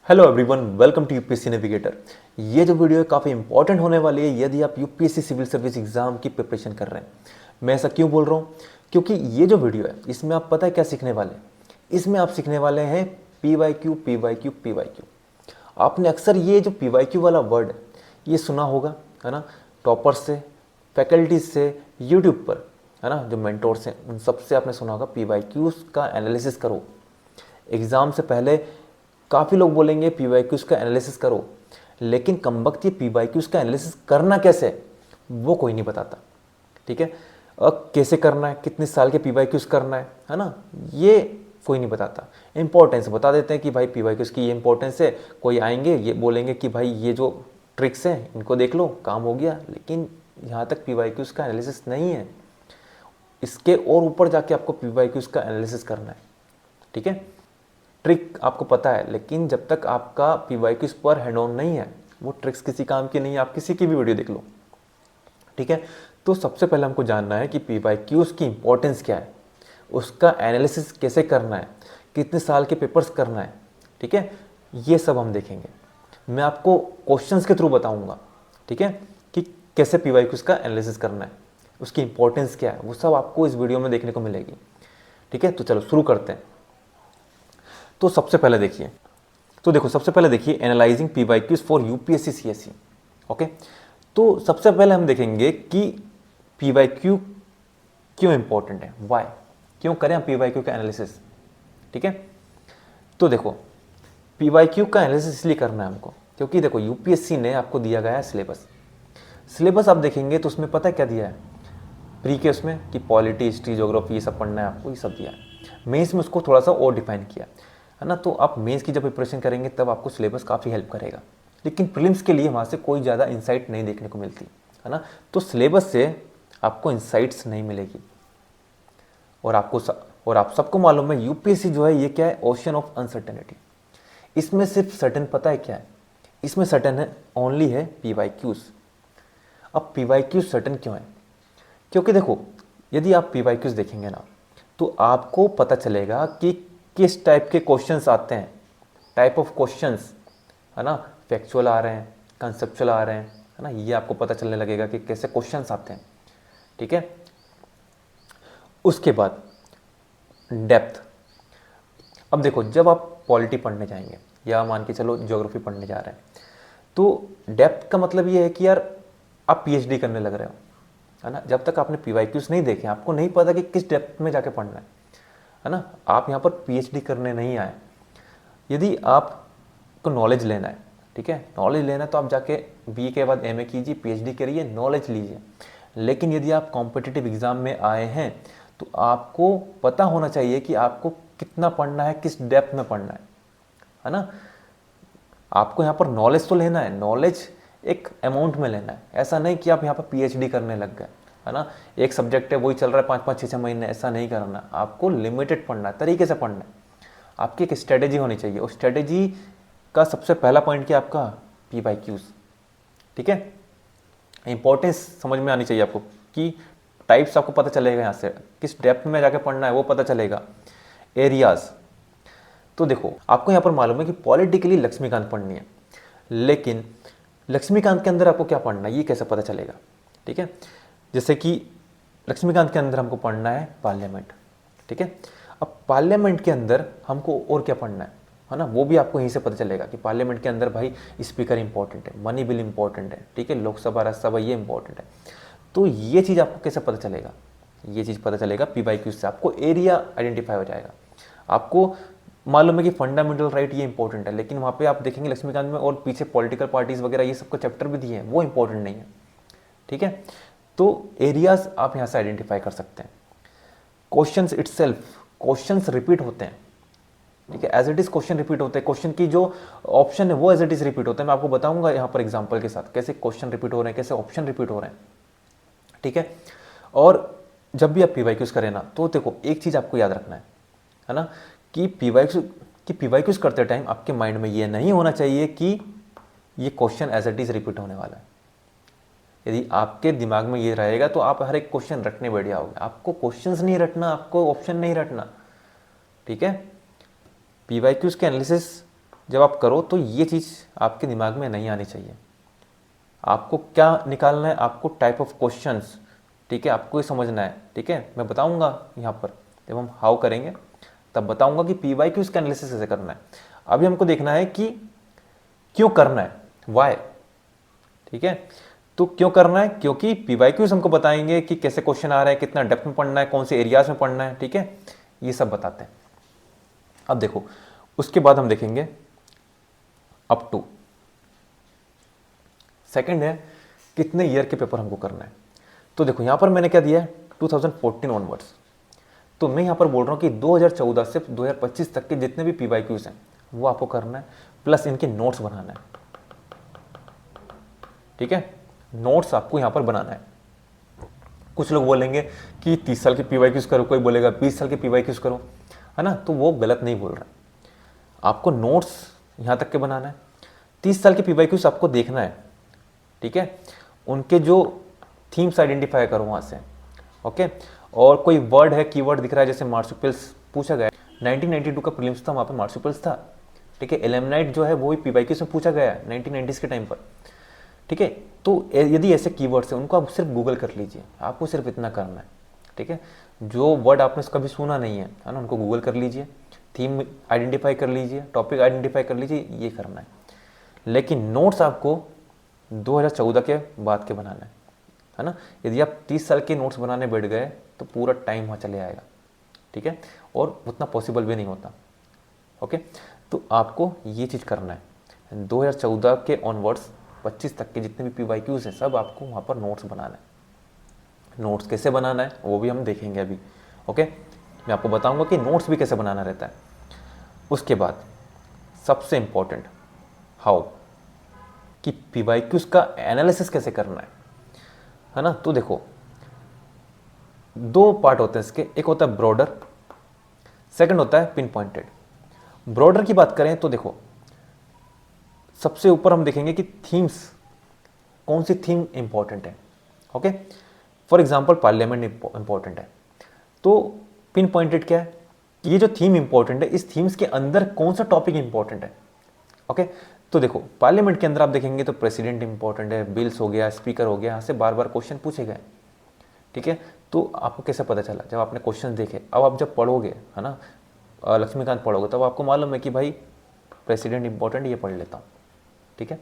Hello everyone, welcome to UPSC navigator. ये जो video है काफ़ी इंपॉर्टेंट होने वाली है यदि आप यूपीएससी सिविल सर्विस एग्जाम की प्रिपरेशन कर रहे हैं। मैं ऐसा क्यों बोल रहा हूँ? क्योंकि ये जो वीडियो है इसमें आप पता है क्या सीखने वाले हैं। इसमें आप सीखने वाले हैं पीवाईक्यू पीवाईक्यू पीवाईक्यू। आपने अक्सर ये जो पीवाईक्यू वाला वर्ड ये सुना होगा, है ना, टॉपर्स से, फैकल्टीज से, यूट्यूब पर, है ना, जो मेंटोर्स हैं उन सबसे आपने सुना होगा पीवाईक्यूज का एनालिसिस करो। एग्ज़ाम से पहले काफ़ी लोग बोलेंगे पीवाईक्यूज का एनालिसिस करो, लेकिन कमबख्त ये पीवाईक्यूज का एनालिसिस करना कैसे वो कोई नहीं बताता। ठीक है, अब कैसे करना है, कितने साल के पीवाईक्यूज करना है ना, ये कोई नहीं बताता। इंपॉर्टेंस बता देते हैं कि भाई पीवाईक्यूज की ये इंपॉर्टेंस है। कोई आएंगे ये बोलेंगे कि भाई ये जो ट्रिक्स हैं इनको देख लो, काम हो गया। लेकिन यहाँ तक पीवाईक्यूज का एनालिसिस नहीं है, इसके और ऊपर जाके आपको पीवाईक्यूज का एनालिसिस करना है। ठीक है, ट्रिक आपको पता है, लेकिन जब तक आपका पीवाईक्यूज पर हैंड ऑन नहीं है वो ट्रिक्स किसी काम की नहीं है। आप किसी की भी वीडियो देख लो। ठीक है, तो सबसे पहले हमको जानना है कि पीवाईक्यूज की इंपॉर्टेंस क्या है, उसका एनालिसिस कैसे करना है, कितने साल के पेपर्स करना है। ठीक है, ये सब हम देखेंगे। मैं आपको क्वेश्चंस के थ्रू बताऊंगा, ठीक है, कि कैसे पीवाईक्यूज का एनालिसिस करना है, उसकी इंपॉर्टेंस क्या है, वो सब आपको इस वीडियो में देखने को मिलेगी। ठीक है, तो चलो शुरू करते हैं। तो सबसे पहले देखिए, सबसे पहले देखिए analysing PYQs for UPSC CSC. Okay, तो सबसे पहले हम देखेंगे कि पीवाईक्यू क्यों इंपॉर्टेंट है, वाई, क्यों करें हम पीवाईक्यू का एनालिसिस। ठीक है, तो देखो पीवाईक्यू का एनालिसिस इसलिए करना है हमको क्योंकि देखो यूपीएससी ने आपको दिया गया है सिलेबस आप देखेंगे तो उसमें पता है क्या दिया है प्री के उसमें कि पॉलिटी, हिस्ट्री, ज्योग्राफी ये सब पढ़ना है आपको, ये सब दिया है। मेंस में उसको थोड़ा सा और डिफाइन किया है ना, तो आप मेंस की जब प्रिपरेशन करेंगे तब आपको सिलेबस काफ़ी हेल्प करेगा। लेकिन प्रीलिम्स के लिए वहाँ से कोई ज़्यादा इंसाइट नहीं देखने को मिलती है ना, तो सिलेबस से आपको इंसाइट्स नहीं मिलेगी। और आप सबको मालूम है यूपीएससी जो है ये क्या है, ओशन ऑफ अनसर्टेनिटी। इसमें सिर्फ सर्टेन पता है क्या है, इसमें सर्टेन है ओनली है पीवाईक्यूज। अब पीवाईक्यूज सर्टेन क्यों है? क्योंकि देखो यदि आप पीवाईक्यूज देखेंगे ना तो आपको पता चलेगा कि किस टाइप के क्वेश्चंस आते हैं, टाइप ऑफ क्वेश्चंस, है ना, फैक्चुअल आ रहे हैं, कंसेप्चुअल आ रहे हैं, है ना, ये आपको पता चलने लगेगा कि कैसे क्वेश्चंस आते हैं। ठीक है, उसके बाद डेप्थ। अब देखो जब आप पॉलिटी पढ़ने जाएंगे या मान के चलो ज्योग्राफी पढ़ने जा रहे हैं तो डेप्थ का मतलब ये है कि यार आप पीएचडी करने लग रहे हो, है ना। जब तक आपने पीवाईक्यूज नहीं देखे आपको नहीं पता कि किस डेप्थ में जाके पढ़ना है ना। आप यहाँ पर पीएचडी करने नहीं आए। यदि आपको नॉलेज लेना है, ठीक है, नॉलेज लेना है तो आप जाके बीए के बाद एमए कीजिए, पीएचडी करिए, नॉलेज लीजिए। लेकिन यदि आप कॉम्पिटिटिव एग्जाम में आए हैं तो आपको पता होना चाहिए कि आपको कितना पढ़ना है, किस डेप्थ में पढ़ना है ना। आपको यहाँ पर नॉलेज तो लेना है, नॉलेज एक अमाउंट में लेना है। ऐसा नहीं कि आप यहाँ पर पीएचडी करने लग गए, है ना, एक सब्जेक्ट है वही चल रहा है 5-5 6-6 महीने, ऐसा नहीं करना। आपको लिमिटेड पढ़ना है, तरीके से पढ़ना है। आपकी एक स्ट्रेटेजी होनी चाहिए, और स्ट्रेटेजी का सबसे पहला पॉइंट क्या आपका, पीवाईक्यूज। ठीक है, इंपॉर्टेंस समझ में आनी चाहिए आपको कि टाइप्स आपको पता चलेगा, यहाँ से किस डेप्थ में जाके पढ़ना है वो पता चलेगा। एरियाज, तो देखो आपको यहाँ पर मालूम है कि पॉलिटिकली लक्ष्मीकांत पढ़नी है, लेकिन लक्ष्मीकांत के अंदर आपको क्या पढ़ना है ये कैसे पता चलेगा। ठीक है, जैसे कि लक्ष्मीकांत के अंदर हमको पढ़ना है पार्लियामेंट। ठीक है, अब पार्लियामेंट के अंदर हमको और क्या पढ़ना है ना, वो भी आपको यहीं से पता चलेगा कि पार्लियामेंट के अंदर भाई स्पीकर इंपॉर्टेंट है, मनी बिल इंपॉर्टेंट है, ठीक है, लोकसभा राज्यसभा ये इंपॉर्टेंट है। तो ये चीज़ आपको कैसे पता चलेगा, ये चीज़ पता चलेगा पीवाईक्यूज से। आपको एरिया आइडेंटिफाई हो जाएगा। आपको मालूम है कि फंडामेंटल राइट ये इंपॉर्टेंट है, लेकिन वहाँ पे आप देखेंगे लक्ष्मीकांत में और पीछे पॉलिटिकल पार्टीज वगैरह ये सबको चैप्टर भी दिए हैं, वो इंपॉर्टेंट नहीं है। ठीक है, तो एरियाज आप यहाँ से आइडेंटिफाई कर सकते हैं। क्वेश्चंस इटसेल्फ, क्वेश्चंस रिपीट होते हैं। ठीक है, as it is question repeat होते हैं, क्वेश्चन की जो ऑप्शन है वो एज इट इज रिपीट होते हैं। मैं आपको बताऊंगा यहाँ पर एग्जाम्पल के साथ कैसे क्वेश्चन रिपीट हो रहे हैं, कैसे ऑप्शन रिपीट हो रहे हैं। ठीक है, और जब भी आप पीवाईक्यूज करें ना तो देखो एक चीज़ आपको याद रखना है ना, कि पीवाईक्यूज करते टाइम आपके माइंड में ये नहीं होना चाहिए कि ये question as it is repeat होने वाला है। यदि आपके दिमाग में ये रहेगा तो आप हर एक क्वेश्चन रटने बैठ जाओगे। आपको क्वेश्चंस नहीं रटना, आपको ऑप्शन नहीं रटना। ठीक है, पीवाईक्यूज के एनालिसिस जब आप करो तो ये चीज़ आपके दिमाग में नहीं आनी चाहिए। आपको क्या निकालना है, आपको टाइप ऑफ क्वेश्चंस, ठीक है, आपको ये समझना है, ठीक है। मैं बताऊंगा यहाँ पर जब हम हाउ करेंगे तब बताऊंगा कि PYQs का एनालिसिस कैसे करना है। अभी हमको देखना है कि क्यों करना है, वाई, ठीक है। तो क्यों करना है, क्योंकि PYQs हमको बताएंगे कि कैसे क्वेश्चन आ रहे हैं, कितना डेप्थ में पढ़ना है, कौन से एरियाज में पढ़ना है, ठीक है, ये सब बताते हैं। अब देखो, उसके बाद हम देखेंगे अप टू सेकंड है कितने ईयर के पेपर हमको करना है। तो देखो यहाँ पर मैंने क्या दिया है 2014 ऑनवर्ड्स। तो मैं यहाँ पर बोल रहा हूँ कि 2014 से 2025 तक के जितने भी PYQs हैं वो आपको करना है, प्लस इनके नोट्स बनाना है, ठीक है। नोट्स आपको यहाँ पर बनाना है। कुछ लोग बोलेंगे कि 30 साल के PYQs करो, कोई बोलेगा 20 साल के PYQs करो, है ना, तो वो गलत नहीं बोल रहा। आपको नोट्स यहाँ तक के बनाना है। 30 साल के PYQs आपको देखना है, ठीक है, उनके जो थीम्स आइडेंटिफाई करो वहाँ से, ओके। और कोई वर्ड है, कीवर्ड दिख रहा है, जैसे मार्सुपियल्स पूछा गया, 1992 का प्रीलिम्स था, वहाँ पे मार्सुपियल्स था, ठीक है। एलमनाइट जो है वो भी PYQs में पूछा गया है 1990s के टाइम पर, ठीक है। तो यदि ऐसे कीवर्ड्स हैं उनको आप सिर्फ गूगल कर लीजिए, आपको सिर्फ इतना करना है, ठीक है। जो वर्ड आपने कभी सुना नहीं है ना, उनको गूगल कर लीजिए, थीम आइडेंटिफाई कर लीजिए, टॉपिक आइडेंटिफाई कर लीजिए, ये करना है। लेकिन नोट्स आपको 2014 के बाद के बनाना है ना। यदि आप 30 साल के नोट्स बनाने बैठ गए तो पूरा टाइम वहाँ चले आएगा, ठीक है, और उतना पॉसिबल भी नहीं होता, ओके। तो आपको ये चीज़ करना है। 2014 के ऑनवर्ड्स 25 तक के जितने भी PYQs हैं सब आपको वहाँ पर नोट्स बनाना है। नोट्स कैसे बनाना है वो भी हम देखेंगे अभी, ओके। मैं आपको बताऊंगा कि नोट्स भी कैसे बनाना रहता है। उसके बाद सबसे इम्पोर्टेंट हाउ, कि PYQs का एनालिसिस कैसे करना है ना। तो देखो, दो पार्ट होते हैं इसके, एक होता है ब्रॉडर, सेकंड होता है पिन पॉइंटेड। ब्रॉडर की बात करें तो देखो, सबसे ऊपर हम देखेंगे कि थीम्स, कौन सी थीम इंपॉर्टेंट है, okay. For example parliament important है, तो पिन पॉइंटेड क्या है, ये जो थीम इंपॉर्टेंट है इस थीम्स के अंदर कौन सा टॉपिक इंपॉर्टेंट है, ओके। तो देखो पार्लियामेंट के अंदर आप देखेंगे तो प्रेसिडेंट इंपॉर्टेंट है, बिल्स हो गया, स्पीकर हो गया, यहाँ से बार बार क्वेश्चन पूछे गए, ठीक है। तो आपको कैसे पता चला, जब आपने क्वेश्चन देखे, अब आप जब पढ़ोगे, है ना, लक्ष्मीकांत पढ़ोगे, तब आपको मालूम है कि भाई प्रेसिडेंट इंपॉर्टेंट, ये पढ़ लेता हूँ, ठीक है।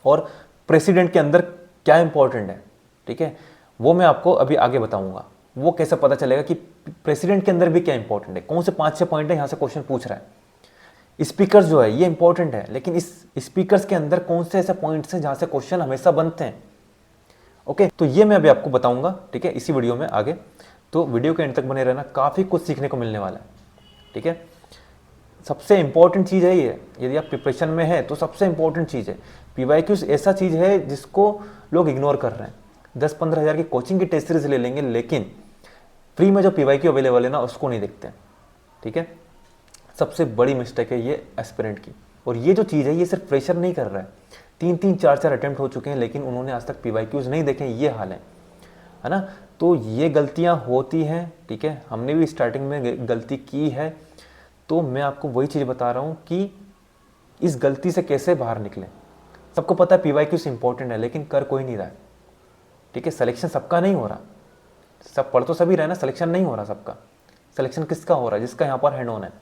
और प्रेसिडेंट के अंदर क्या इंपॉर्टेंट है, ठीक है, वो मैं आपको अभी आगे बताऊंगा। वो कैसे पता चलेगा कि प्रेसिडेंट के अंदर भी क्या इंपॉर्टेंट है, कौन से 5-6 पॉइंट है यहाँ से क्वेश्चन पूछ रहा है। स्पीकर जो है ये इंपॉर्टेंट है, लेकिन इस स्पीकर्स के अंदर कौन से ऐसे पॉइंट्स हैं जहाँ से क्वेश्चन हमेशा बनते हैं, ओके। तो ये मैं अभी आपको बताऊंगा, ठीक है, इसी वीडियो में आगे। तो वीडियो के एंड तक बने रहना, काफ़ी कुछ सीखने को मिलने वाला है, ठीक है। सबसे इंपॉर्टेंट चीज़ है ये, यदि आप प्रिपरेशन में है तो सबसे इंपॉर्टेंट चीज़ है। PYQs ऐसा चीज़ है जिसको लोग इग्नोर कर रहे हैं। 10-15 हज़ार की कोचिंग की टेस्ट सीरीज ले लेंगे, लेकिन फ्री में जो PYQ अवेलेबल है ना उसको नहीं देखते, ठीक है। सबसे बड़ी मिस्टेक है ये एस्पिरेंट की। और ये जो चीज़ है ये सिर्फ फ्रेशर नहीं कर रहा है, 3-3, 4-4 अटेम्प्ट हो चुके हैं, लेकिन उन्होंने आज तक PYQs नहीं देखे, ये हाल है ना। तो ये गलतियाँ होती हैं, ठीक है, हमने भी स्टार्टिंग में गलती की है। तो मैं आपको वही चीज़ बता रहा हूँ कि इस गलती से कैसे बाहर निकलें। सबको पता है PYQs इंपॉर्टेंट है, लेकिन कर कोई नहीं रहा है, ठीक है। सिलेक्शन सबका नहीं हो रहा, सब पढ़ तो सभी रहे ना, सिलेक्शन नहीं हो रहा सबका। सिलेक्शन किसका हो रहा है, जिसका यहाँ पर हैंड ऑन है,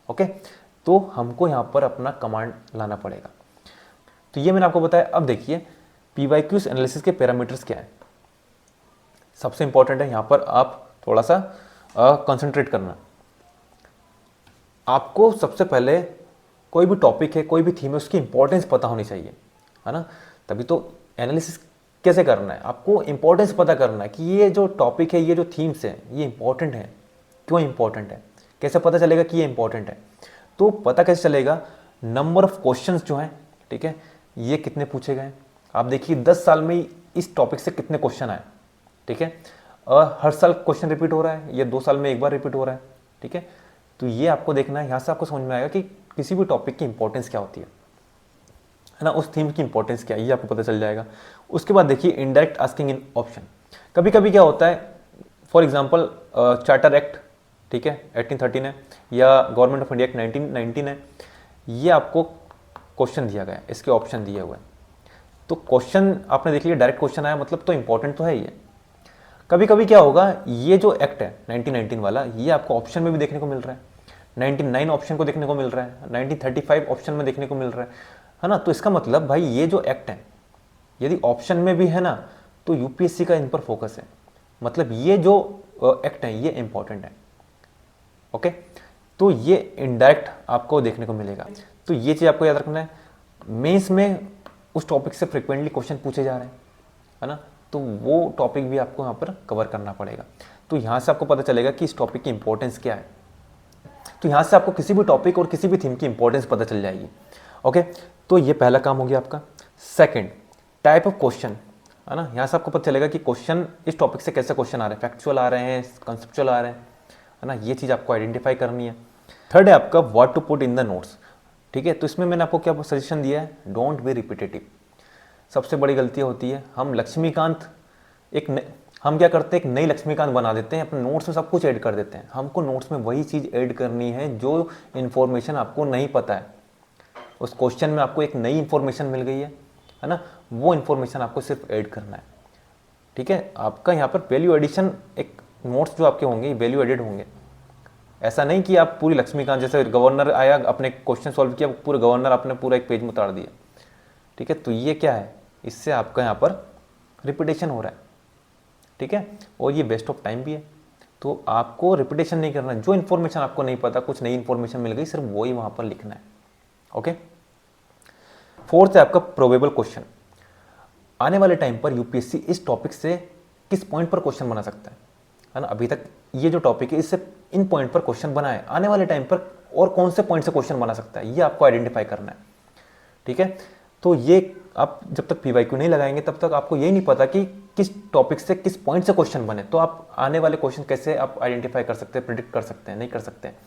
ओके। तो हमको यहाँ पर अपना कमांड लाना पड़ेगा। तो ये मैंने आपको बताया। अब देखिए PYQs एनालिसिस के पैरामीटर्स क्या है। सबसे इंपॉर्टेंट है यहाँ पर आप थोड़ा सा कंसंट्रेट करना। आपको सबसे पहले कोई भी टॉपिक है, कोई भी थीम है, उसकी इंपॉर्टेंस पता होनी चाहिए, है ना। तभी तो एनालिसिस कैसे करना है, आपको इंपॉर्टेंस पता करना है कि ये जो टॉपिक है, ये जो थीम्स है, ये इंपॉर्टेंट है, क्यों इंपॉर्टेंट है, कैसे पता चलेगा कि ये इंपॉर्टेंट है। तो पता कैसे चलेगा, नंबर ऑफ क्वेश्चंस जो हैं, ठीक है, ये कितने पूछे गए। आप देखिए 10 साल में इस टॉपिक से कितने क्वेश्चन आए, ठीक है। हर साल क्वेश्चन रिपीट हो रहा है, ये 2 साल में एक बार रिपीट हो रहा है, ठीक है। तो ये आपको देखना है, यहाँ से आपको समझ में आएगा कि किसी भी टॉपिक की इंपॉर्टेंस क्या होती है ना, उस थीम की इंपॉर्टेंस क्या है, ये आपको पता चल जाएगा। उसके बाद देखिए इनडायरेक्ट आस्किंग इन ऑप्शन। कभी कभी क्या होता है, फॉर एग्जांपल चार्टर एक्ट, ठीक है, 1813 है, या गवर्नमेंट ऑफ इंडिया एक्ट 1919 है, ये आपको क्वेश्चन दिया गया है, इसके ऑप्शन दिए हुए हैं। तो क्वेश्चन आपने देख लिया, डायरेक्ट क्वेश्चन आया मतलब तो इंपॉर्टेंट तो है ही है। कभी कभी क्या होगा, ये जो एक्ट है 1919 वाला, ये आपको ऑप्शन में भी देखने को मिल रहा है, 99 ऑप्शन को देखने को मिल रहा है, 1935 ऑप्शन में देखने को मिल रहा है ना। तो इसका मतलब भाई ये जो एक्ट है यदि ऑप्शन में भी है ना, तो यूपीएससी का इन पर फोकस है, मतलब ये जो एक्ट है ये इंपॉर्टेंट है। ओके, तो ये इनडायरेक्ट आपको देखने को मिलेगा। तो ये चीज़ आपको याद रखना है। मेंस में उस टॉपिक से फ्रिक्वेंटली क्वेश्चन पूछे जा रहे हैं, है ना, तो वो टॉपिक भी आपको यहाँ पर कवर करना पड़ेगा। तो यहाँ से आपको पता चलेगा कि इस टॉपिक की इंपॉर्टेंस क्या है। तो यहाँ से आपको किसी भी टॉपिक और किसी भी थीम की इंपॉर्टेंस पता चल जाएगी। ओके, तो ये पहला काम हो गया आपका। सेकंड, टाइप ऑफ क्वेश्चन, है ना, यहाँ से आपको पता चलेगा कि क्वेश्चन इस टॉपिक से कैसे क्वेश्चन आ रहे हैं, फैक्चुअल आ रहे हैं, कंसेप्चुअल आ रहे हैं, है ना, ये चीज़ आपको आइडेंटिफाई करनी है। थर्ड है आपका what to put in the notes. ठीक है, तो इसमें मैंने आपको क्या सजेशन दिया है, डोंट बी रिपीटेटिव। सबसे बड़ी गलती होती है हम लक्ष्मीकांत हम क्या करते हैं, एक नई लक्ष्मीकांत बना देते हैं, अपने नोट्स में सब कुछ ऐड कर देते हैं। हमको नोट्स में वही चीज़ ऐड करनी है जो इन्फॉर्मेशन आपको नहीं पता है। उस क्वेश्चन में आपको एक नई इन्फॉर्मेशन मिल गई है ना, वो इन्फॉर्मेशन आपको सिर्फ ऐड करना है। ठीक है, आपका यहाँ पर वैल्यू एडिशन, एक नोट्स जो आपके होंगे वैल्यू एडेड होंगे। ऐसा नहीं कि आप पूरी लक्ष्मीकांत, जैसे गवर्नर आया अपने क्वेश्चन सॉल्व किया, पूरे गवर्नर आपने पूरा एक पेज में उतार दिया। ठीक है, तो ये क्या है, इससे आपका यहाँ पर रिपीटेशन हो रहा है। ठीक है, और ये वेस्ट ऑफ टाइम भी है। तो आपको रिपीटेशन नहीं करना, जो इन्फॉर्मेशन आपको नहीं पता, कुछ नई इन्फॉर्मेशन मिल गई, सिर्फ वही वहाँ पर लिखना है। ओके, फोर्थ है आपका प्रोबेबल क्वेश्चन। आने वाले टाइम पर यूपीएससी इस टॉपिक से किस पॉइंट पर क्वेश्चन बना सकता है ना। अभी तक ये जो टॉपिक है इससे इन पॉइंट पर क्वेश्चन बना है, आने वाले टाइम पर और कौन से पॉइंट से क्वेश्चन बना सकता है, ये आपको आइडेंटिफाई करना है। ठीक है, तो ये आप जब तक पीवाईक्यू नहीं लगाएंगे तब तक आपको यही नहीं पता कि किस टॉपिक से किस पॉइंट से क्वेश्चन बने, तो आप आने वाले क्वेश्चन कैसे आप आइडेंटिफाई कर सकते हैं, प्रिडिक्ट कर सकते हैं, नहीं कर सकते हैं।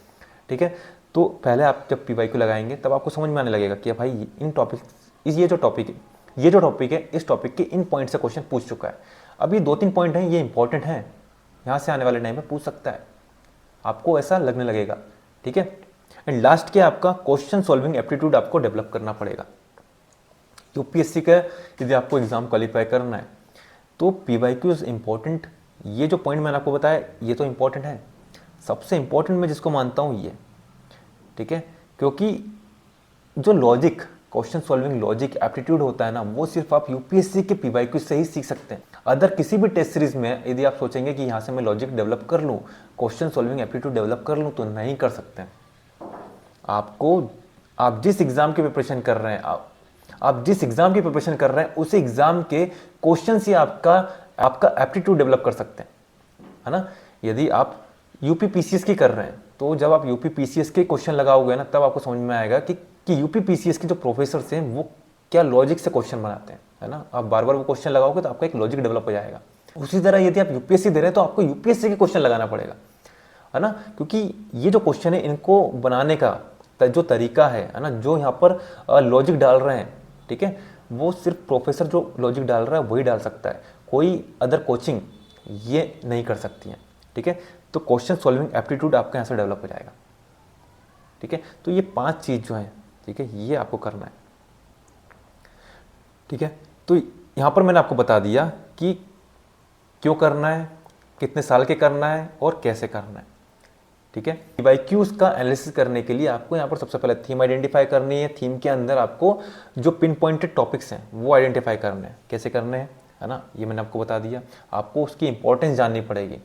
ठीक है, तो पहले आप जब पीवाईक्यू लगाएंगे तब आपको समझ में आने लगेगा कि भाई इन टॉपिक, ये जो टॉपिक है इस टॉपिक के इन पॉइंट से क्वेश्चन पूछ चुका है। अब ये 2-3 पॉइंट हैं, ये इंपॉर्टेंट हैं, यहाँ से आने वाले टाइम में पूछ सकता है, आपको ऐसा लगने लगेगा। ठीक है, एंड लास्ट के आपका क्वेश्चन सॉल्विंग एप्टीट्यूड आपको डेवलप करना पड़ेगा। यूपीएससी का यदि आपको एग्जाम क्वालिफाई करना है तो पीवाईक्यूज इंपॉर्टेंट, ये जो पॉइंट मैंने आपको बताया ये तो इंपॉर्टेंट है। सबसे इंपॉर्टेंट मैं जिसको मानता हूँ ये, ठीक है, क्योंकि जो logic, question solving logic aptitude होता है ना, वो सिर्फ आप यूपीएससी के पीवाईक्यू से ही सीख सकते हैं। अदर किसी भी टेस्ट सीरीज में यदि आप सोचेंगे कि यहाँ से मैं लॉजिक डेवलप कर लूँ, क्वेश्चन सॉल्विंग एप्टीट्यूड डेवलप कर लूँ, तो नहीं कर सकते। आप जिस एग्जाम की प्रिपरेशन कर रहे हैं, आप जिस एग्जाम की प्रिपरेशन कर रहे हैं उसी एग्जाम के क्वेश्चन से आपका एप्टीट्यूड डेवलप कर सकते हैं, है ना। यदि आप यूपी पीसीएस की कर रहे हैं तो जब आप यूपी पीसीएस के क्वेश्चन लगाओगे ना, तब आपको समझ में आएगा कि यूपी पीसीएस के जो प्रोफेसर हैं वो क्या लॉजिक से क्वेश्चन बनाते हैं, है ना। आप बार बार वो क्वेश्चन लगाओगे तो आपका एक लॉजिक डेवलप हो जाएगा। उसी तरह यदि आप यूपीएससी दे रहे हैं तो आपको यूपीएससी के क्वेश्चन लगाना पड़ेगा, है ना, क्योंकि ये जो क्वेश्चन है इनको बनाने का जो तरीका है ना, जो यहाँ पर लॉजिक डाल रहे हैं, ठीक है, वो सिर्फ प्रोफेसर जो लॉजिक डाल रहा है वही डाल सकता है, कोई अदर कोचिंग ये नहीं कर सकती है। ठीक है, तो क्वेश्चन सॉल्विंग एप्टीट्यूड आपका यहाँ से डेवलप हो जाएगा। ठीक है, तो ये 5 चीज़ जो है, ठीक है, ये आपको करना है। ठीक है, तो यहाँ पर मैंने आपको बता दिया कि क्यों करना है, कितने साल के करना है और कैसे करना है। ठीक है, पीवाईक्यूज का एनालिसिस करने के लिए आपको यहाँ पर सबसे पहले थीम आइडेंटिफाई करनी है। थीम के अंदर आपको जो पिन पॉइंटेड टॉपिक्स हैं वो आइडेंटिफाई करने हैं। कैसे करने हैं, है ना, ये मैंने आपको बता दिया। आपको उसकी इंपॉर्टेंस जाननी पड़ेगी।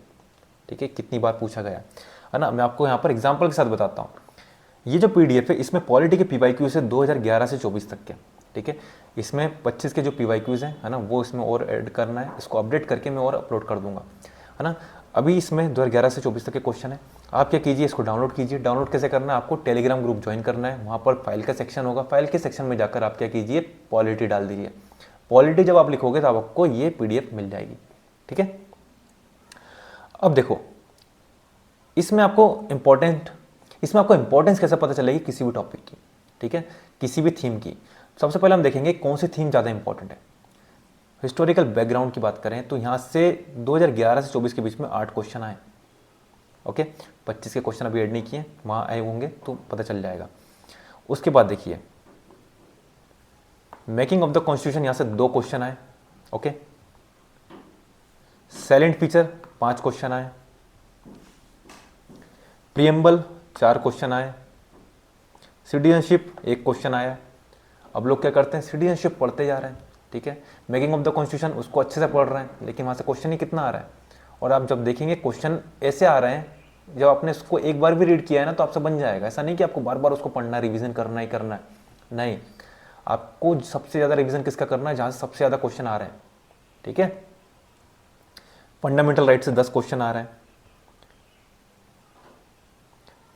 ठीक है, कितनी बार पूछा गया, है ना। मैं आपको यहाँ पर एग्जाम्पल के साथ बताता हूँ। ये जो पीडीएफ है इसमें पॉलिटी के पीवाईक्यूज है 2011 से 24 तक के। ठीक है, इसमें 25 के जो पीवाईक्यूज हैं, है ना, वो इसमें और ऐड करना है। इसको अपडेट करके मैं और अपलोड कर दूंगा, है ना। अभी इसमें 2011 से 24 तक के क्वेश्चन है। आप क्या कीजिए, इसको डाउनलोड कीजिए। डाउनलोड कैसे करना है, आपको टेलीग्राम ग्रुप ज्वाइन करना है। वहाँ पर फाइल का सेक्शन होगा, फाइल के सेक्शन में जाकर आप क्या कीजिए, पॉलिटी डाल दीजिए। पॉलिटी जब आप लिखोगे तो आपको ये पीडीएफ मिल जाएगी। ठीक है, अब देखो इसमें आपको इंपॉर्टेंस कैसे पता चलेगी किसी भी टॉपिक की, ठीक है, किसी भी थीम की। सबसे पहले हम देखेंगे कौन सी थीम ज़्यादा इंपॉर्टेंट है। हिस्टोरिकल बैकग्राउंड की बात करें तो यहाँ से 2011 से 24 के बीच में 8 क्वेश्चन आए। ओके, 25 के क्वेश्चन अभी ऐड नहीं किए, वहाँ आए होंगे तो पता चल जाएगा। उसके बाद देखिए मेकिंग ऑफ द कॉन्स्टिट्यूशन, यहां से 2 क्वेश्चन आए। ओके, साइलेंट फीचर 5 क्वेश्चन आए, प्रियम्बल 4 क्वेश्चन आए, सिटीजनशिप 1 क्वेश्चन आया। अब लोग क्या करते हैं, सिटीजनशिप पढ़ते जा रहे हैं, ठीक है, मेकिंग ऑफ द कॉन्स्टिट्यूशन उसको अच्छे से पढ़ रहे हैं, लेकिन वहाँ से क्वेश्चन ही कितना आ रहा है। और आप जब देखेंगे क्वेश्चन ऐसे आ रहे हैं, जब आपने उसको एक बार भी रीड किया है ना तो आपसे बन जाएगा। ऐसा नहीं कि आपको बार बार उसको पढ़ना, रिवीजन करना ही करना है, नहीं, आपको सबसे ज़्यादा रिवीजन किसका करना है, जहाँ से सबसे ज़्यादा क्वेश्चन आ रहे हैं, ठीक है। फंडामेंटल राइट से 10 क्वेश्चन आ रहे हैं,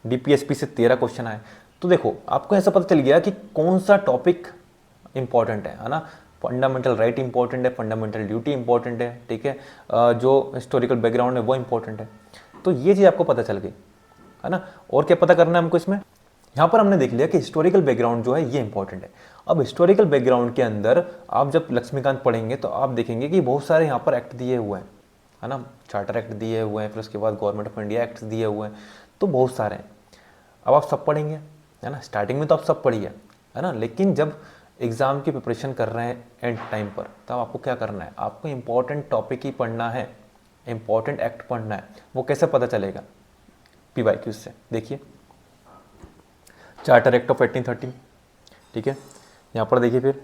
डीपीएसपी से 13 क्वेश्चन आए। तो देखो आपको ऐसा पता चल गया कि कौन सा टॉपिक इंपॉर्टेंट है ना। फंडामेंटल राइट इंपॉर्टेंट है, फंडामेंटल ड्यूटी इंपॉर्टेंट है, ठीक है, जो हिस्टोरिकल बैकग्राउंड है वो इंपॉर्टेंट है। तो ये चीज़ आपको पता चल गई है ना। और क्या पता करना है हमको इसमें, यहाँ पर हमने देख लिया कि हिस्टोरिकल बैकग्राउंड जो है ये इंपॉर्टेंट है। अब हिस्टोरिकल बैकग्राउंड के अंदर आप जब लक्ष्मीकांत पढ़ेंगे तो आप देखेंगे कि बहुत सारे यहाँ पर एक्ट दिए हुए हैं, है ना, चार्टर एक्ट दिए हुए हैं, फिर उसके बाद गवर्नमेंट ऑफ इंडिया एक्ट दिए हुए हैं, तो बहुत सारे हैं। अब आप सब पढ़ेंगे, है ना, स्टार्टिंग में तो आप सब पढ़िए, है ना, लेकिन जब एग्ज़ाम की प्रिपरेशन कर रहे हैं एंड टाइम पर, तब आपको क्या करना है, आपको इंपॉर्टेंट टॉपिक ही पढ़ना है, इंपॉर्टेंट एक्ट पढ़ना है। वो कैसे पता चलेगा, पीवाईक्यू से। देखिए चार्टर एक्ट ऑफ 1813, ठीक है, यहाँ पर देखिए, फिर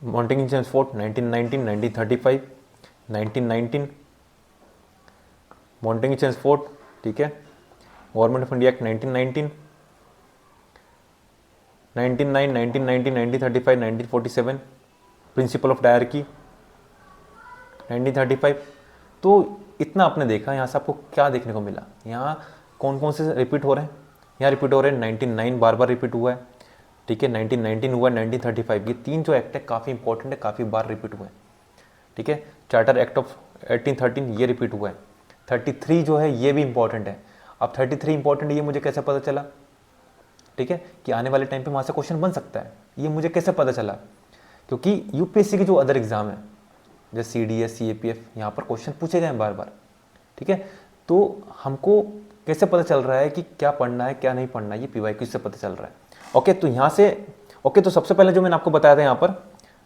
मॉन्टेग्यू चेम्सफोर्ड 1919, 1935, 1919 मॉन्टेग्यू चेम्सफोर्ड, ठीक है, government of India act 1919, 1909, 1919, 1935, 1947 principle of dyarchy 1935। तो इतना आपने देखा, यहाँ से आपको क्या देखने को मिला, यहाँ कौन कौन से रिपीट हो रहे हैं, यहाँ रिपीट हो रहे हैं 1909 बार बार रिपीट हुआ है, ठीक है, 1919 हुआ है, 1935, ये 3 जो एक्ट है काफ़ी इंपॉर्टेंट है, काफ़ी बार रिपीट हुए हैं, ठीक है। चार्टर एक्ट ऑफ 1813 ये रिपीट हुआ है, 33 जो है ये भी इंपॉर्टेंट है। अब 33 इंपॉर्टेंट ये मुझे कैसे पता चला, ठीक है, कि आने वाले टाइम पे वहाँ से क्वेश्चन बन सकता है, ये मुझे कैसे पता चला, क्योंकि यूपीएससी के जो अदर एग्जाम है जैसे सीडीएस, सीएपीएफ, यहाँ पर क्वेश्चन पूछे गए हैं बार बार, ठीक है। तो हमको कैसे पता चल रहा है कि क्या पढ़ना है क्या नहीं पढ़ना है, ये पीवाईक्यू से पता चल रहा है। ओके, तो यहाँ से ओके, तो सबसे पहले जो मैंने आपको बताया था यहाँ पर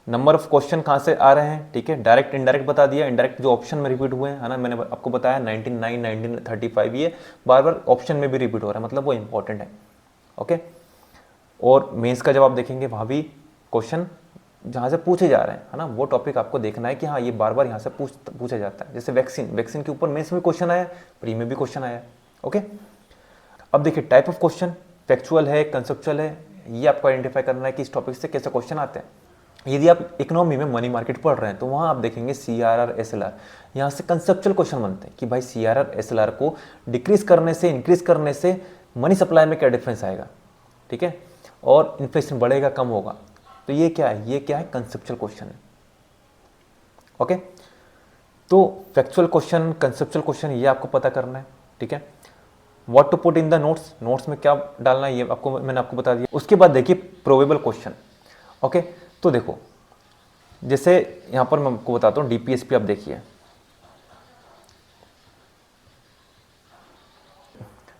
नंबर ऑफ क्वेश्चन कहाँ से आ रहे हैं, ठीक है, डायरेक्ट इनडायरेक्ट बता दिया। इनडायरेक्ट जो ऑप्शन में रिपीट हुए हैं, है ना, मैंने आपको बताया 1909, 1935, ये बार बार ऑप्शन में भी रिपीट हो रहा है, मतलब वो इंपॉर्टेंट है। ओके, और मेंस का जवाब देखेंगे, वहाँ भी क्वेश्चन जहाँ से पूछे जा रहे हैं, है ना, वो टॉपिक आपको देखना है कि हाँ ये बार बार यहाँ से पूछा जाता है। जैसे वैक्सीन के ऊपर मेंस में क्वेश्चन आया, प्री में भी क्वेश्चन आया। ओके, अब देखिए टाइप ऑफ क्वेश्चन, फैक्चुअल है, कंसेप्चुअल है, ये आपको आइडेंटिफाई करना है कि इस टॉपिक से कैसे क्वेश्चन आते हैं। यदि आप इकोनॉमी में मनी मार्केट पढ़ रहे हैं तो वहाँ आप देखेंगे CRR SLR, यहाँ से कंसेप्चुअल क्वेश्चन बनते हैं कि भाई CRR SLR को डिक्रीज करने से इंक्रीज करने से मनी सप्लाई में क्या डिफरेंस आएगा, ठीक है, और इन्फ्लेशन बढ़ेगा कम होगा, तो ये क्या है, ये क्या है, कंसेप्चुअल क्वेश्चन है। ओके, तो फैक्चुअल क्वेश्चन, कंसेप्चुअल क्वेश्चन, ये आपको पता करना है, ठीक है। What to put in the notes, notes में क्या डालना है ये आपको मैंने आपको बता दिया। उसके बाद देखिए प्रोबेबल क्वेश्चन। ओके, तो देखो जैसे यहाँ पर मैं आपको बताता हूँ डीपीएसपी, आप देखिए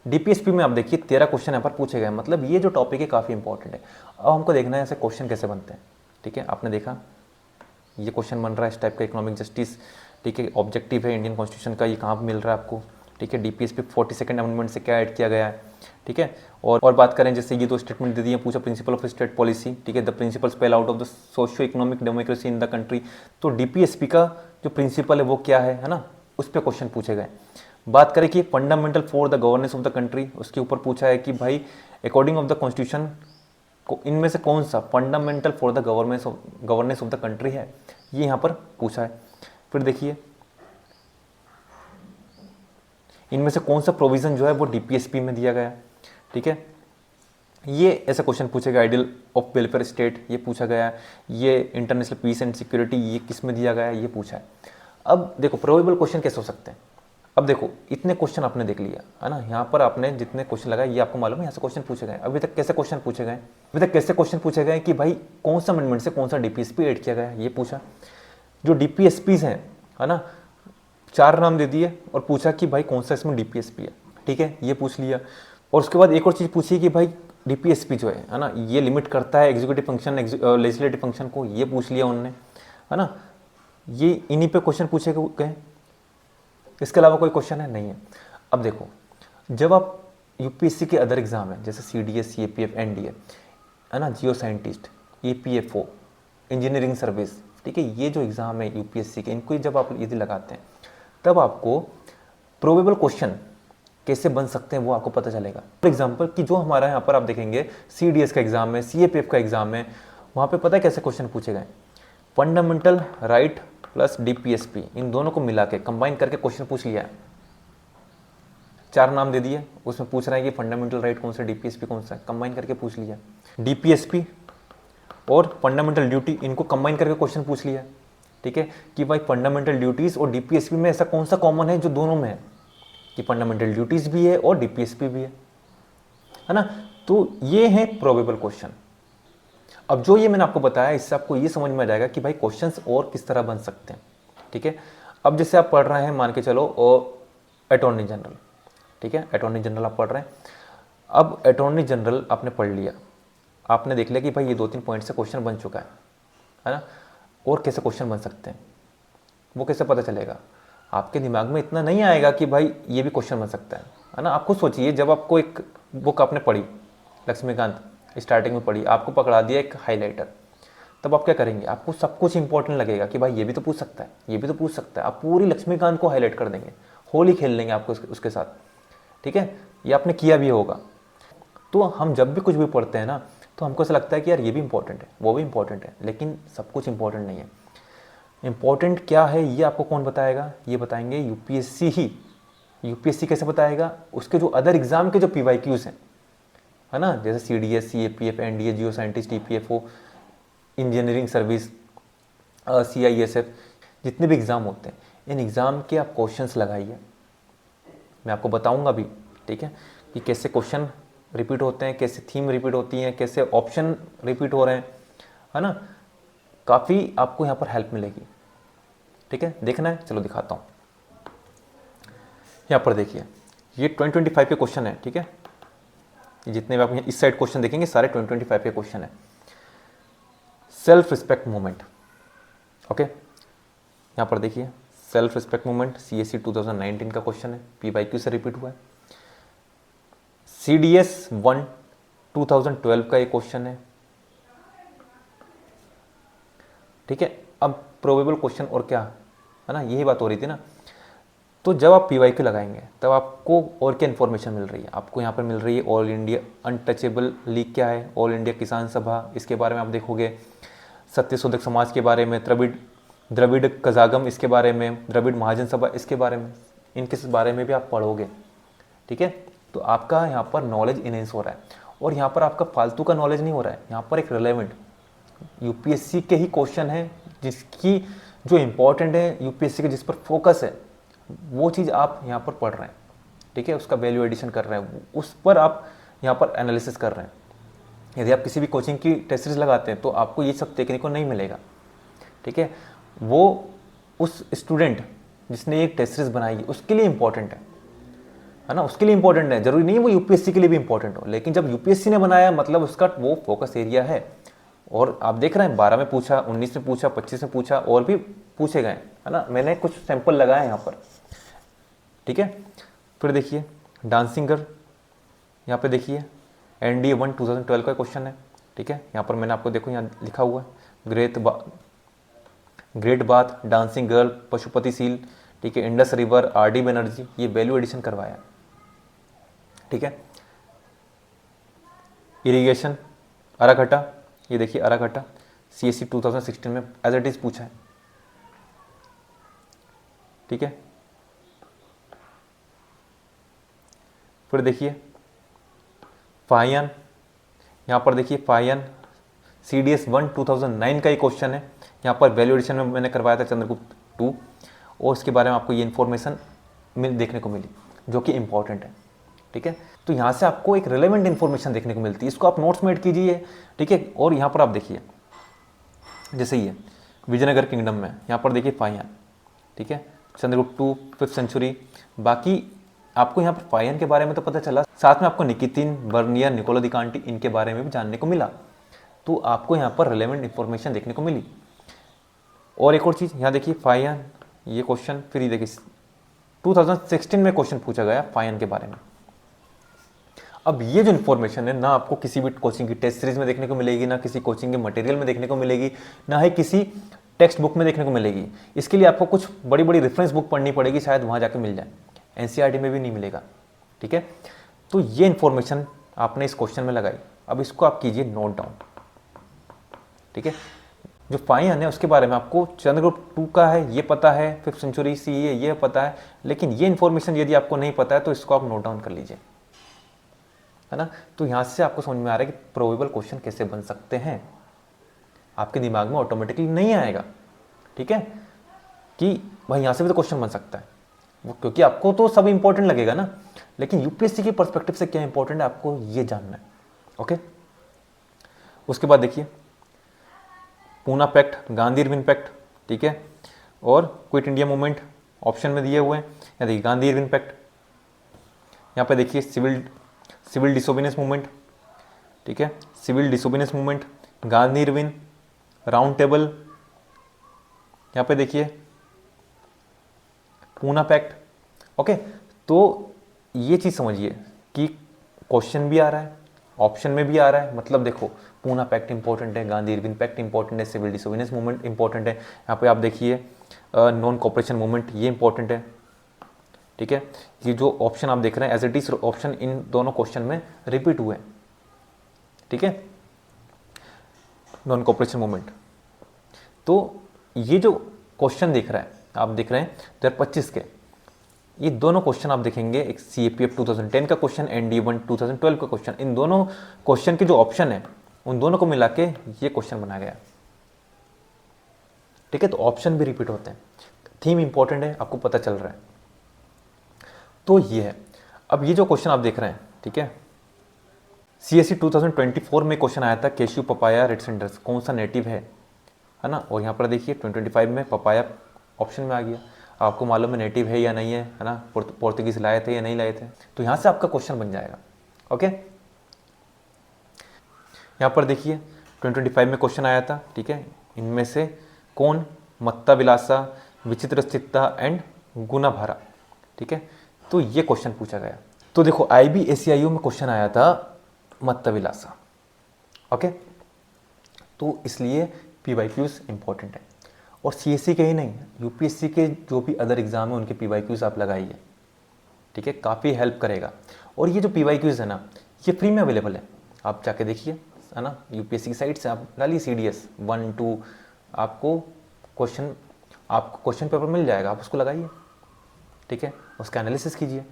डीपीएसपी में आप देखिए 13 क्वेश्चन यहाँ पर पूछे गए, मतलब ये जो टॉपिक है काफ़ी इंपॉर्टेंट है। अब हमको देखना है ऐसे क्वेश्चन कैसे बनते हैं, ठीक है। आपने देखा ये क्वेश्चन बन रहा है इस टाइप का, इकोनॉमिक जस्टिस, ठीक है, ऑब्जेक्टिव है इंडियन कॉन्स्टिट्यूशन का, ये कहाँ मिल रहा है आपको, ठीक है। डीपीएसपी 42nd अमेंडमेंट से क्या ऐड किया गया है, ठीक है। और बात करें जैसे ये 2 स्टेटमेंट दे दिए, पूछा प्रिंसिपल ऑफ स्टेट पॉलिसी, ठीक है, the principle spell out of the socio economic democracy in the country. तो डीपीएसपी का जो प्रिंसिपल है वो क्या है ना, उस पर क्वेश्चन पूछे गए। बात करें कि fundamental for the governance of the country, उसके ऊपर पूछा है कि भाई अकॉर्डिंग ऑफ द कॉन्स्टिट्यूशन को इनमें से कौन सा fundamental for the governance of the country है, ये यहाँ पर पूछा है। फिर देखिए इनमें से कौन सा प्रोविजन जो है वो डीपीएसपी में दिया गया, ठीक है। ये ऐसा क्वेश्चन पूछे गए, आइडियल ऑफ वेलफेयर स्टेट ये पूछा गया है, ये इंटरनेशनल पीस एंड सिक्योरिटी ये किस में दिया गया है, ये पूछा है। अब देखो प्रोबेबल क्वेश्चन कैसे हो सकते हैं। अब देखो इतने क्वेश्चन आपने देख लिया है ना, यहाँ पर आपने जितने क्वेश्चन लगाए ये आपको मालूम है यहाँ से क्वेश्चन पूछे गए। अभी तक कैसे क्वेश्चन पूछे गए, अभी तक कैसे क्वेश्चन पूछे गए कि भाई कौन सा अमेंडमेंट से कौन सा डीपीएसपी ऐड किया गया है, ये पूछा। जो डीपीएसपीज हैं, है ना, 4 नाम दे दिए और पूछा कि भाई कौन सा इसमें डीपीएसपी है, ठीक है, ये पूछ लिया। और उसके बाद एक और चीज़ पूछी कि भाई डीपीएसपी जो है ना, ये लिमिट करता है एग्जीक्यूटिव फंक्शन लेजिस्लेटिव फंक्शन को, ये पूछ लिया उन्होंने, है ना। ये इन्हीं पे क्वेश्चन पूछे गए, इसके अलावा कोई क्वेश्चन है नहीं है। अब देखो, जब आप यूपीएससी के अदर एग्जाम है जैसे सीडीएस, सीएपीएफ, एनडीए, है ना, जियो साइंटिस्ट, ईपीएफओ, इंजीनियरिंग सर्विस, ठीक है, ये जो एग्जाम है यूपीएससी के, इनको जब आप यदि लगाते हैं तब आपको प्रोबेबल क्वेश्चन कैसे बन सकते हैं वो आपको पता चलेगा। फॉर एग्जाम्पल कि जो हमारा यहाँ पर आप देखेंगे सीडीएस का एग्जाम है, सीएपीएफ का एग्जाम है, वहाँ पे पता है कैसे क्वेश्चन पूछे गए, फंडामेंटल राइट प्लस डीपीएसपी, इन दोनों को मिला के कंबाइन करके क्वेश्चन पूछ लिया है। 4 नाम दे दिए, उसमें पूछ रहा है कि फंडामेंटल राइट कौन सा, डीपीएसपी कौन सा, कंबाइन करके पूछ लिया। डीपीएसपी और फंडामेंटल ड्यूटी, इनको कंबाइन करके क्वेश्चन पूछ लिया, ठीक है, कि भाई फंडामेंटल ड्यूटीज और डीपीएसपी में ऐसा कौन सा कॉमन है जो दोनों में है, कि फंडामेंटल ड्यूटीज भी है और डीपीएसपी भी है ना। तो ये है प्रोबेबल क्वेश्चन। अब जो ये मैंने आपको बताया, इससे आपको ये समझ में आ जाएगा कि भाई क्वेश्चंस और किस तरह बन सकते हैं, ठीक है। अब जैसे आप पढ़ रहे हैं, मान के चलो अटॉर्नी जनरल, ठीक है, अटॉर्नी जनरल आप पढ़ रहे हैं। अब अटॉर्नी जनरल आपने पढ़ लिया, आपने देख लिया कि भाई ये 2-3 पॉइंट से क्वेश्चन बन चुका है ना, और कैसे क्वेश्चन बन सकते हैं वो कैसे पता चलेगा, आपके दिमाग में इतना नहीं आएगा कि भाई ये भी क्वेश्चन बन सकता है ना। आपको सोचिए, जब आपको एक बुक आपने पढ़ी, लक्ष्मीकांत स्टार्टिंग में पढ़ी, आपको पकड़ा दिया एक हाईलाइटर, तब आप क्या करेंगे, आपको सब कुछ इंपॉर्टेंट लगेगा कि भाई ये भी तो पूछ सकता है, ये भी तो पूछ सकता है, आप पूरी लक्ष्मीकांत को हाईलाइट कर देंगे, होली खेल लेंगे आपको उसके साथ, ठीक है, ये आपने किया भी होगा। तो हम जब भी कुछ भी पढ़ते हैं ना, तो हमको ऐसा लगता है कि यार ये भी इंपॉर्टेंट है, वो भी इंपॉर्टेंट है, लेकिन सब कुछ इंपॉर्टेंट नहीं है। इंपॉर्टेंट क्या है ये आपको कौन बताएगा, ये बताएंगे यूपीएससी ही। यूपीएससी कैसे बताएगा, उसके जो अदर एग्जाम के जो पीवाईक्यूज हैं, है ना, जैसे सीडीएस, सीएपीएफ, एनडीए, जियो scientist, EPFO, engineering service, CISF, जितने भी एग्ज़ाम होते हैं, इन एग्ज़ाम के आप क्वेश्चंस लगाइए। मैं आपको बताऊंगा भी, ठीक है, कि कैसे क्वेश्चन रिपीट होते हैं, कैसे थीम रिपीट होती हैं, कैसे ऑप्शन रिपीट हो रहे हैं, है ना। काफ़ी आपको यहाँ पर हेल्प मिलेगी, ठीक है। देखना है, चलो दिखाता हूँ। यहाँ पर देखिए, ये 2025 के क्वेश्चन है, ठीक है, जितने भी आप इस साइड क्वेश्चन देखेंगे सारे 2025 के क्वेश्चन है। सेल्फ रिस्पेक्ट मूवमेंट, ओके, यहाँ पर देखिए सेल्फ रिस्पेक्ट मूवमेंट, सीएससी 2019 का क्वेश्चन है, पीवाईक्यू से रिपीट हुआ है। सीडीएस 1 2012 का ये क्वेश्चन है, ठीक है। अब प्रोबेबल क्वेश्चन और क्या है ना, यही बात हो रही थी ना। तो जब आप पीवाईक्यू लगाएंगे तब आपको और क्या इन्फॉर्मेशन मिल रही है, आपको यहाँ पर मिल रही है ऑल इंडिया अनटचेबल लीग क्या है, ऑल इंडिया किसान सभा, इसके बारे में आप देखोगे, सत्यशोधक समाज के बारे में, द्रविड़ कजागम इसके बारे में, द्रविड़ महाजन सभा इसके बारे में, इनके बारे में भी आप पढ़ोगे, ठीक है। तो आपका यहाँ पर नॉलेज इनहेंस हो रहा है, और यहाँ पर आपका फालतू का नॉलेज नहीं हो रहा है, यहाँ पर एक रिलेवेंट यूपीएससी के ही क्वेश्चन है, जिसकी जो इंपॉर्टेंट है यूपीएससी के, जिस पर फोकस है, वो चीज़ आप यहाँ पर पढ़ रहे हैं, ठीक है, उसका वैल्यू एडिशन कर रहे हैं, उस पर आप यहाँ पर एनालिसिस कर रहे हैं। यदि आप किसी भी कोचिंग की टेस्ट सीरीज लगाते हैं तो आपको ये सब देखने को नहीं मिलेगा, ठीक है। वो उस स्टूडेंट जिसने एक टेस्ट सीरीज बनाई है उसके लिए इंपॉर्टेंट है ना, उसके लिए इंपॉर्टेंट है, जरूरी नहीं है वो यूपीएससी के लिए भी इंपॉर्टेंट हो, लेकिन जब यूपीएससी ने बनाया मतलब उसका वो फोकस एरिया है। और आप देख रहे हैं 12 में पूछा, 19 में पूछा, 25 में पूछा, और भी पूछे गए, है ना। मैंने कुछ सैंपल लगाए यहाँ पर, ठीक है। फिर देखिए डांसिंग गर्ल, यहाँ पे देखिए एनडीए 1 2012 का क्वेश्चन है, ठीक है। यहाँ पर मैंने आपको देखो यहाँ लिखा हुआ है great bath, dancing girl, Pashupati seal, ठीक है, इंडस रिवर, आरडी बनर्जी, ये वैल्यू एडिशन करवाया, ठीक है। इरिगेशन अराकटा, ये देखिए अराकटा, सीएससी 2016 में एज इट इज पूछा है, ठीक है। फिर देखिए फाहियान, यहाँ पर देखिए फाहियान, सीडीएस 1 2009 का ये क्वेश्चन है, यहाँ पर वैल्यू एडिशन में मैंने करवाया था चंद्रगुप्त 2, और इसके बारे में आपको ये इन्फॉर्मेशन देखने को मिली जो कि इंपॉर्टेंट है, ठीक है। तो यहाँ से आपको एक रिलेवेंट इन्फॉर्मेशन देखने को मिलती है, इसको आप नोट्स में ऐड कीजिए, ठीक है। और यहाँ पर आप देखिए जैसे ये विजयनगर किंगडम में, यहाँ पर देखिए फाहियान, ठीक है, चंद्रगुप्त 2 5th सेंचुरी, बाकी आपको यहाँ पर फायन के बारे में तो पता चला, साथ में आपको निकितिन, बर्नियर, निकोला दी कांटी इनके बारे में भी जानने को मिला। तो आपको यहाँ पर रिलेवेंट इंफॉर्मेशन देखने को मिली। और एक और चीज़ यहाँ देखिए, फायन ये क्वेश्चन, फिर ये देखिए 2016 में क्वेश्चन पूछा गया फायन के बारे में। अब ये जो इन्फॉर्मेशन है ना आपको किसी भी कोचिंग की टेस्ट सीरीज में देखने को मिलेगी, ना किसी कोचिंग के मटेरियल में देखने को मिलेगी, ना ही किसी टेक्स्ट बुक में देखने को मिलेगी। इसके लिए आपको कुछ बड़ी बड़ी रेफरेंस बुक पढ़नी पड़ेगी, शायद वहाँ जाके मिल जाए, एनसीईआरटी में भी नहीं मिलेगा। ठीक है, तो ये इन्फॉर्मेशन आपने इस क्वेश्चन में लगाई। अब इसको आप कीजिए नोट डाउन। ठीक है, जो फायन है उसके बारे में आपको चंद्रगुप्त 2 का है ये पता है, 5th सेंचुरी सी है ये पता है, लेकिन ये इन्फॉर्मेशन यदि आपको नहीं पता है तो इसको आप नोट डाउन कर लीजिए, है ना। तो यहाँ से आपको समझ में आ रहा है कि प्रोबेबल क्वेश्चन कैसे बन सकते हैं, आपके दिमाग में ऑटोमेटिकली नहीं आएगा। ठीक है, कि भाई यहाँ से भी तो क्वेश्चन बन सकता है, क्योंकि आपको तो सब इंपॉर्टेंट लगेगा ना, लेकिन यूपीएससी के पर्सपेक्टिव से क्या इंपॉर्टेंट है आपको ये जानना है। ओके, उसके बाद देखिए Poona pact, Gandhi Irwin pact, ठीक है, और क्विट इंडिया मूवमेंट ऑप्शन में दिए हुए हैं। यहाँ देखिए गांधी इरविन पैक्ट, यहाँ पे देखिए सिविल डिसोबीडियंस मूवमेंट, ठीक है, civil disobedience movement, Gandhi Irwin, round table, यहाँ पे देखिए पूना पैक्ट। ओके, तो ये चीज़ समझिए कि क्वेश्चन भी आ रहा है, ऑप्शन में भी आ रहा है, मतलब देखो पूना पैक्ट इंपॉर्टेंट है, गांधी इरविन पैक्ट इंपॉर्टेंट है, सिविल डिसोबीडियंस मूवमेंट इंपॉर्टेंट है, यहाँ पे आप देखिए नॉन कॉपरेशन मूवमेंट ये इंपॉर्टेंट है। ठीक है, ये जो ऑप्शन आप देख रहे हैं एज इट इज ऑप्शन इन दोनों क्वेश्चन में रिपीट हुए। ठीक है, नॉन कॉपरेशन मूवमेंट। तो ये जो क्वेश्चन दिख रहा है, आप देख रहे हैं 2025 के, ये दोनों क्वेश्चन आप देखेंगे, एक CAPF 2010 का क्वेश्चन, ND1 2012 का क्वेश्चन, इन दोनों क्वेश्चन के जो ऑप्शन है उन दोनों को मिला के ये क्वेश्चन बनाया गया। ठीक है, तो ऑप्शन भी रिपीट होते हैं, थीम इंपॉर्टेंट है, आपको पता चल रहा है। तो ये है। अब ये जो क्वेश्चन आप देख रहे हैं, ठीक है, CSE 2024 में क्वेश्चन आया था, कैश्यू पपाया रेडसेंडर्स कौन सा नेटिव है ना, और यहाँ पर देखिए 2025 में पपाया ऑप्शन में आ गया। आपको मालूम है नेटिव है या नहीं है ना, पोर्तुगीज लाए थे या नहीं लाए थे, तो यहाँ से आपका क्वेश्चन बन जाएगा। ओके, यहाँ पर देखिए 2025 में क्वेश्चन आया था, ठीक है, इनमें से कौन मत्ता विलासा, विचित्र स्थितता एंड गुनाभारा। ठीक है, तो ये क्वेश्चन पूछा गया। तो देखो IBACIU में क्वेश्चन आया था मत्ता विलासा। ओके, तो इसलिए PYQs इंपॉर्टेंट है, और CSE के ही नहीं, UPSC के जो भी अदर एग्जाम है उनके PYQs आप लगाइए। ठीक है, काफ़ी हेल्प करेगा। और ये जो PYQs है ना, ये फ्री में अवेलेबल है, आप जाके देखिए, है ना, UPSC की साइट से आप डालिए CDS 1 2, आपको क्वेश्चन पेपर मिल जाएगा, आप उसको लगाइए। ठीक है, उसका एनालिसिस कीजिए,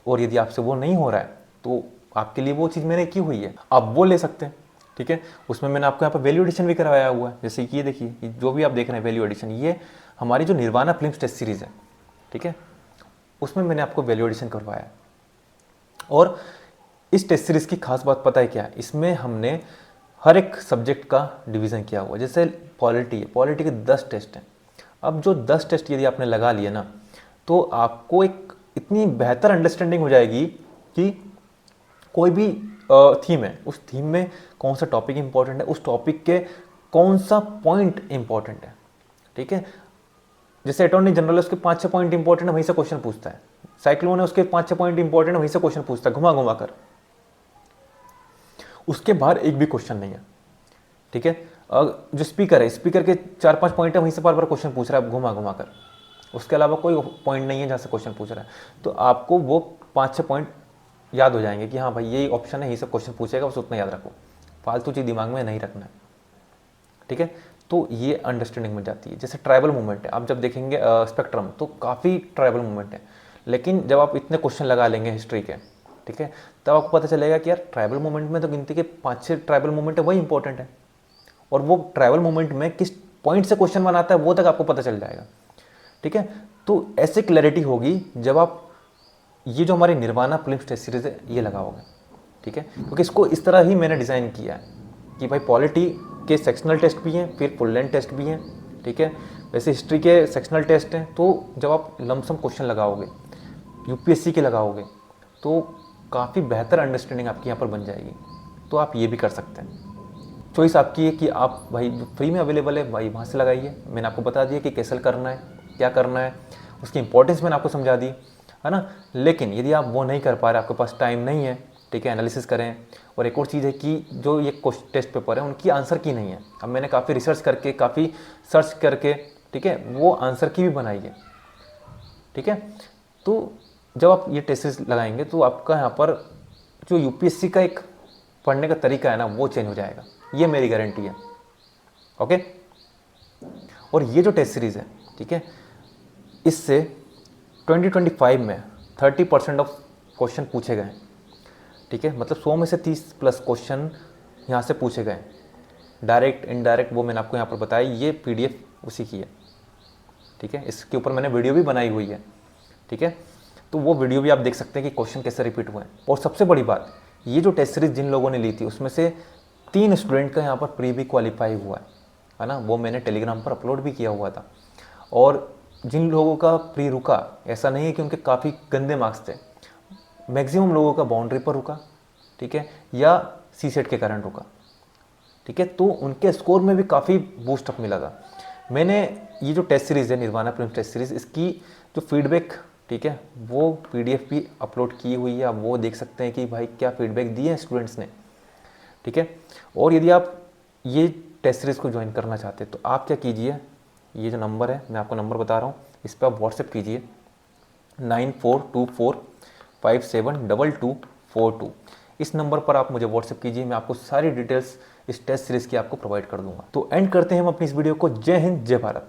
और यदि आपसे वो नहीं हो रहा है तो आपके लिए वो चीज़ मैंने की हुई है, आप वो ले सकते हैं। ठीक है, उसमें मैंने आपको यहाँ पर वैल्यू एडिशन भी करवाया हुआ है, जैसे कि ये देखिए, जो भी आप देख रहे हैं वैल्यू एडिशन, ये हमारी जो निर्वाणा फिल्म्स टेस्ट सीरीज़ है, ठीक है, उसमें मैंने आपको वैल्यू एडिशन करवाया है। और इस टेस्ट सीरीज़ की खास बात पता है क्या है, इसमें हमने हर एक सब्जेक्ट का डिवीज़न किया हुआ है। जैसे पॉलिटी है, पॉलिटी के 10 टेस्ट हैं। अब जो 10 टेस्ट यदि आपने लगा लिए ना, तो आपको एक इतनी बेहतर अंडरस्टैंडिंग हो जाएगी कि कोई भी थीम है, उस थीम में कौन सा टॉपिक इंपॉर्टेंट है, उस टॉपिक के कौन सा पॉइंट इंपॉर्टेंट है। ठीक है, जैसे अटॉर्नी जनरल है, उसके 5-6 पॉइंट इंपॉर्टेंट है, वहीं से क्वेश्चन पूछता है। साइक्लोन है, उसके 5-6 पॉइंट इंपॉर्टेंट है, वहीं से क्वेश्चन पूछता है, घुमा घुमा कर, उसके बाहर एक भी क्वेश्चन नहीं है। ठीक है, जो स्पीकर है, स्पीकर के 4-5 पॉइंट है, वहीं से बार बार क्वेश्चन पूछ रहा है घुमा घुमा कर, उसके अलावा कोई पॉइंट नहीं है जहाँ से क्वेश्चन पूछ रहा है। तो आपको वो 5-6 पॉइंट याद हो जाएंगे कि हाँ भाई यही ऑप्शन है, यही सब क्वेश्चन पूछेगा, बस उतना याद रखो, फालतू चीज़ दिमाग में नहीं रखना है। ठीक है, तो ये अंडरस्टैंडिंग मिल जाती है। जैसे ट्राइबल मूवमेंट है, आप जब देखेंगे स्पेक्ट्रम, तो काफ़ी ट्राइबल मूवमेंट है, लेकिन जब आप इतने क्वेश्चन लगा लेंगे हिस्ट्री के, ठीक है, तब आपको पता चलेगा कि यार ट्राइबल मूवमेंट में तो गिनती के 5-6 ट्राइबल मूवमेंट है, वही इंपॉर्टेंट है, और वो ट्राइबल मूवमेंट में किस पॉइंट से क्वेश्चन बनाता है वो तक आपको पता चल जाएगा। ठीक है, तो ऐसे क्लैरिटी होगी जब आप ये जो हमारी निर्वाणा फिल्म्स टेस्ट सीरीज है ये लगाओगे। ठीक है, क्योंकि इसको इस तरह ही मैंने डिज़ाइन किया है कि भाई पॉलिटी के सेक्शनल टेस्ट भी हैं, फिर फुल लेंथ टेस्ट भी हैं। ठीक है, वैसे हिस्ट्री के सेक्शनल टेस्ट हैं, तो जब आप लमसम क्वेश्चन लगाओगे यूपीएससी के लगाओगे तो काफ़ी बेहतर अंडरस्टैंडिंग आपकी यहाँ पर बन जाएगी। तो आप ये भी कर सकते हैं। चॉइस आपकी है कि आप भाई जो फ्री में अवेलेबल है भाई वहाँ से लगाइए। मैंने आपको बता दिया कि कैसे करना है, क्या करना है, उसकी इंपॉर्टेंस मैंने आपको समझा दी, है ना। लेकिन यदि आप वो नहीं कर पा रहे, आपके पास टाइम नहीं है, ठीक है, एनालिसिस करें। और एक और चीज़ है कि जो ये टेस्ट पेपर है उनकी आंसर की नहीं है। अब मैंने काफ़ी रिसर्च करके, काफ़ी सर्च करके, ठीक है, वो आंसर की भी बनाई है, ठीक है। तो जब आप ये टेस्ट लगाएंगे तो आपका यहाँ पर जो यूपीएससी का एक पढ़ने का तरीका है ना, वो चेंज हो जाएगा, ये मेरी गारंटी है। ओके। और ये जो टेस्ट सीरीज़ है, ठीक है, इससे 2025 में 30% ऑफ क्वेश्चन पूछे गए, ठीक है। मतलब 100 में से 30+ क्वेश्चन यहाँ से पूछे गए, डायरेक्ट इनडायरेक्ट, वो मैंने आपको यहाँ पर बताया। ये पीडीएफ उसी की है, ठीक है। इसके ऊपर मैंने वीडियो भी बनाई हुई है, ठीक है। तो वो वीडियो भी आप देख सकते हैं कि क्वेश्चन कैसे रिपीट हुए हैं। और सबसे बड़ी बात, ये जो टेस्ट सीरीज जिन लोगों ने ली थी उसमें से 3 स्टूडेंट का यहाँ पर प्री भी क्वालिफाई हुआ है ना। वो मैंने टेलीग्राम पर अपलोड भी किया हुआ था। और जिन लोगों का प्री रुका, ऐसा नहीं है कि उनके काफ़ी गंदे मार्क्स थे, मैक्सिमम लोगों का बाउंड्री पर रुका, ठीक है, या सीसेट के कारण रुका, ठीक है। तो उनके स्कोर में भी काफ़ी बूस्ट अप मिला था। मैंने ये जो टेस्ट सीरीज़ है, निर्वाणा प्रीलिम्स टेस्ट सीरीज़, इसकी जो फीडबैक, ठीक है, वो पीडीएफ भी अपलोड की हुई है। आप वो देख सकते हैं कि भाई क्या फीडबैक दिए हैं स्टूडेंट्स ने, ठीक है। और यदि आप ये टेस्ट सीरीज़ को ज्वाइन करना चाहते हैं तो आप क्या कीजिए, ये जो नंबर है, मैं आपको नंबर बता रहा हूँ, इस पर आप व्हाट्सएप कीजिए 9424572242। इस नंबर पर आप मुझे व्हाट्सएप कीजिए, मैं आपको सारी डिटेल्स इस टेस्ट सीरीज़ की आपको प्रोवाइड कर दूंगा। तो एंड करते हैं हम अपनी इस वीडियो को। जय हिंद, जय भारत।